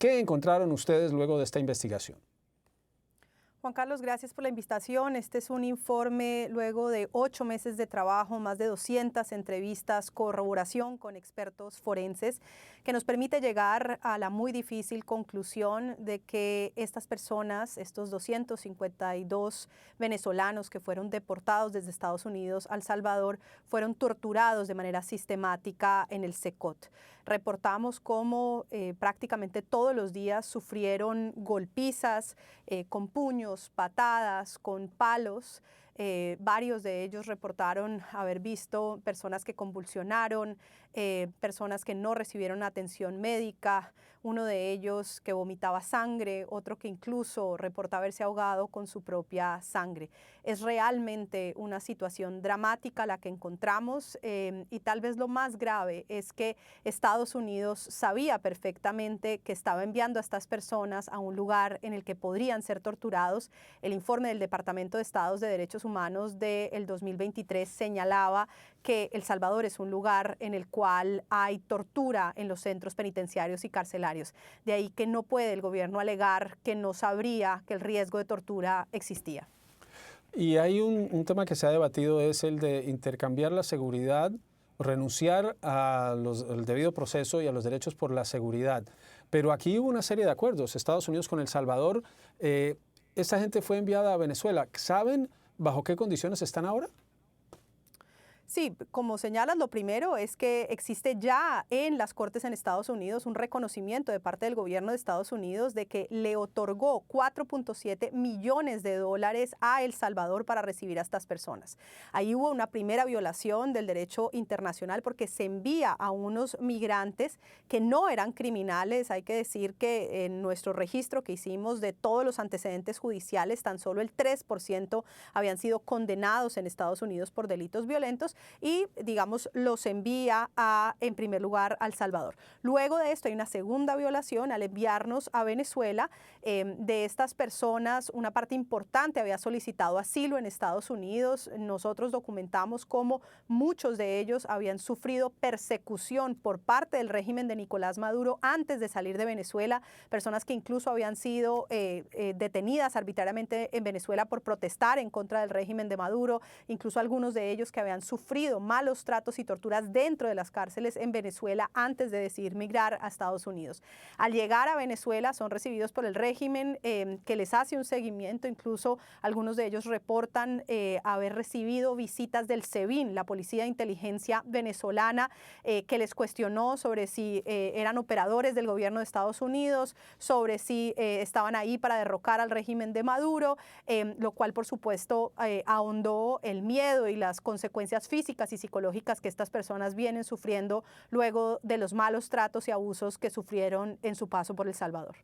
¿Qué encontraron ustedes luego de esta investigación? Juan Carlos, gracias por la invitación. Este es un informe luego de 8 meses de trabajo, más de 200 entrevistas, corroboración con expertos forenses, que nos permite llegar a la muy difícil conclusión de que estas personas, estos 252 venezolanos que fueron deportados desde Estados Unidos a El Salvador, fueron torturados de manera sistemática en el SECOT. Reportamos cómo prácticamente todos los días sufrieron golpizas con puños, patadas, con palos. Varios de ellos reportaron haber visto personas que convulsionaron, personas que no recibieron atención médica, uno de ellos que vomitaba sangre, otro que incluso reporta haberse ahogado con su propia sangre. Es realmente una situación dramática la que encontramos y tal vez lo más grave es que Estados Unidos sabía perfectamente que estaba enviando a estas personas a un lugar en el que podrían ser torturados. El informe del Departamento de Estado de Derechos Humanos del 2023 señalaba que El Salvador es un lugar en el cual hay tortura en los centros penitenciarios y carcelarios. De ahí que no puede el gobierno alegar que no sabría que el riesgo de tortura existía. Y hay un tema que se ha debatido, es el de intercambiar la seguridad, renunciar al debido proceso y a los derechos por la seguridad. Pero aquí hubo una serie de acuerdos, Estados Unidos con El Salvador. Esta gente fue enviada a Venezuela. ¿Saben bajo qué condiciones están ahora? Sí, como señalas, lo primero es que existe ya en las Cortes en Estados Unidos un reconocimiento de parte del gobierno de Estados Unidos de que le otorgó 4.7 millones de dólares a El Salvador para recibir a estas personas. Ahí hubo una primera violación del derecho internacional porque se envía a unos migrantes que no eran criminales. Hay que decir que en nuestro registro que hicimos de todos los antecedentes judiciales, tan solo el 3% habían sido condenados en Estados Unidos por delitos violentos, y, digamos, los envía en primer lugar a El Salvador. Luego de esto hay una segunda violación al enviarnos a Venezuela. De estas personas, una parte importante había solicitado asilo en Estados Unidos. Nosotros documentamos cómo muchos de ellos habían sufrido persecución por parte del régimen de Nicolás Maduro antes de salir de Venezuela, personas que incluso habían sido detenidas arbitrariamente en Venezuela por protestar en contra del régimen de Maduro, incluso algunos de ellos que habían sufrido malos tratos y torturas dentro de las cárceles en Venezuela antes de decidir migrar a Estados Unidos. Al llegar a Venezuela son recibidos por el régimen que les hace un seguimiento, incluso algunos de ellos reportan haber recibido visitas del SEBIN, la Policía de Inteligencia venezolana, que les cuestionó sobre si eran operadores del gobierno de Estados Unidos, sobre si estaban ahí para derrocar al régimen de Maduro, lo cual por supuesto ahondó el miedo y las consecuencias físicas y psicológicas que estas personas vienen sufriendo luego de los malos tratos y abusos que sufrieron en su paso por El Salvador.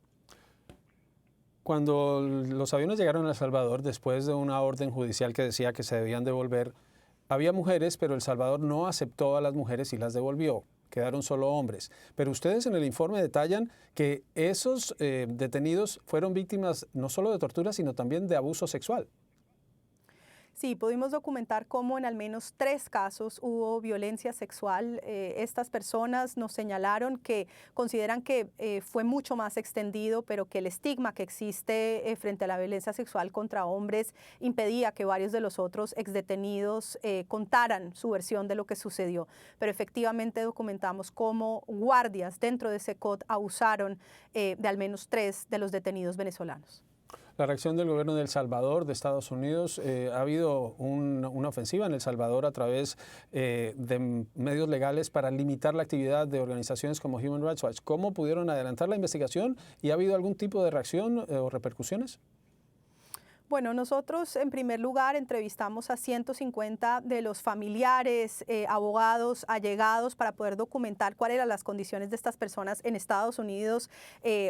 Cuando los aviones llegaron a El Salvador, después de una orden judicial que decía que se debían devolver, había mujeres, pero El Salvador no aceptó a las mujeres y las devolvió. Quedaron solo hombres. Pero ustedes en el informe detallan que esos detenidos fueron víctimas no solo de tortura, sino también de abuso sexual. Sí, pudimos documentar cómo en al menos 3 casos hubo violencia sexual. Estas personas nos señalaron que consideran que fue mucho más extendido, pero que el estigma que existe frente a la violencia sexual contra hombres impedía que varios de los otros exdetenidos contaran su versión de lo que sucedió. Pero efectivamente documentamos cómo guardias dentro de SECOT abusaron de al menos 3 de los detenidos venezolanos. La reacción del gobierno de El Salvador, de Estados Unidos, ha habido una ofensiva en El Salvador a través de medios legales para limitar la actividad de organizaciones como Human Rights Watch. ¿Cómo pudieron adelantar la investigación y ha habido algún tipo de reacción o repercusiones? Bueno, nosotros en primer lugar entrevistamos a 150 de los familiares, abogados, allegados para poder documentar cuáles eran las condiciones de estas personas en Estados Unidos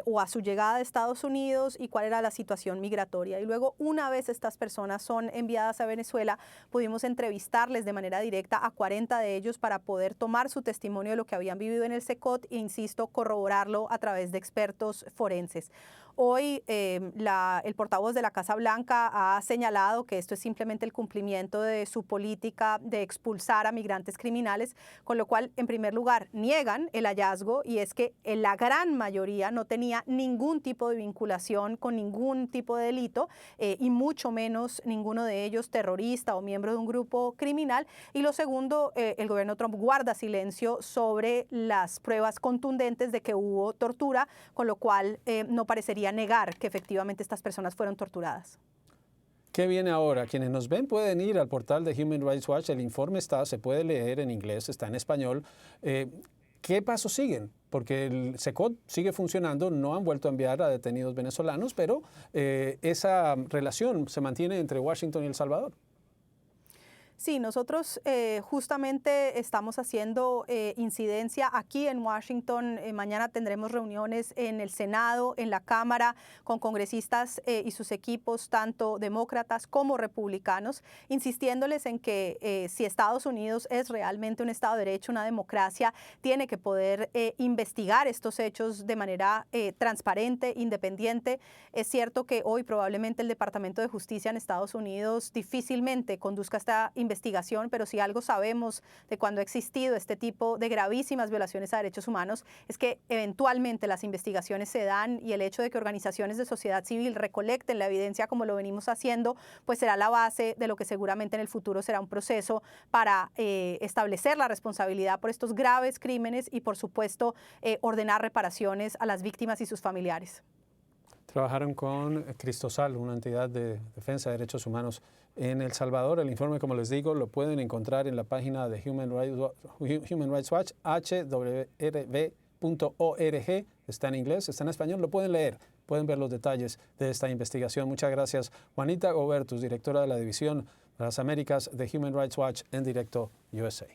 o a su llegada a Estados Unidos y cuál era la situación migratoria. Y luego, una vez estas personas son enviadas a Venezuela, pudimos entrevistarles de manera directa a 40 de ellos para poder tomar su testimonio de lo que habían vivido en el SECOT e, insisto, corroborarlo a través de expertos forenses. Hoy el portavoz de la Casa Blanca Blanca ha señalado que esto es simplemente el cumplimiento de su política de expulsar a migrantes criminales, con lo cual, en primer lugar, niegan el hallazgo, y es que la gran mayoría no tenía ningún tipo de vinculación con ningún tipo de delito, y mucho menos ninguno de ellos terrorista o miembro de un grupo criminal. Y lo segundo, el gobierno Trump guarda silencio sobre las pruebas contundentes de que hubo tortura, con lo cual no parecería negar que efectivamente estas personas fueron torturadas. ¿Qué viene ahora? Quienes nos ven pueden ir al portal de Human Rights Watch, el informe se puede leer en inglés, está en español. ¿Qué pasos siguen? Porque el SECOT sigue funcionando, no han vuelto a enviar a detenidos venezolanos, pero esa relación se mantiene entre Washington y El Salvador. Sí, nosotros justamente estamos haciendo incidencia aquí en Washington. Mañana tendremos reuniones en el Senado, en la Cámara, con congresistas y sus equipos, tanto demócratas como republicanos, insistiéndoles en que si Estados Unidos es realmente un Estado de Derecho, una democracia, tiene que poder investigar estos hechos de manera transparente, independiente. Es cierto que hoy probablemente el Departamento de Justicia en Estados Unidos difícilmente conduzca esta investigación, pero si algo sabemos de cuando ha existido este tipo de gravísimas violaciones a derechos humanos es que eventualmente las investigaciones se dan, y el hecho de que organizaciones de sociedad civil recolecten la evidencia como lo venimos haciendo, pues será la base de lo que seguramente en el futuro será un proceso para establecer la responsabilidad por estos graves crímenes y, por supuesto, ordenar reparaciones a las víctimas y sus familiares. Trabajaron con Cristosal, una entidad de defensa de derechos humanos en El Salvador. El informe, como les digo, lo pueden encontrar en la página de Human Rights Watch, hwrv.org. Está en inglés, está en español, lo pueden leer, pueden ver los detalles de esta investigación. Muchas gracias, Juanita Gobertus, directora de la División de las Américas de Human Rights Watch en Directo USA.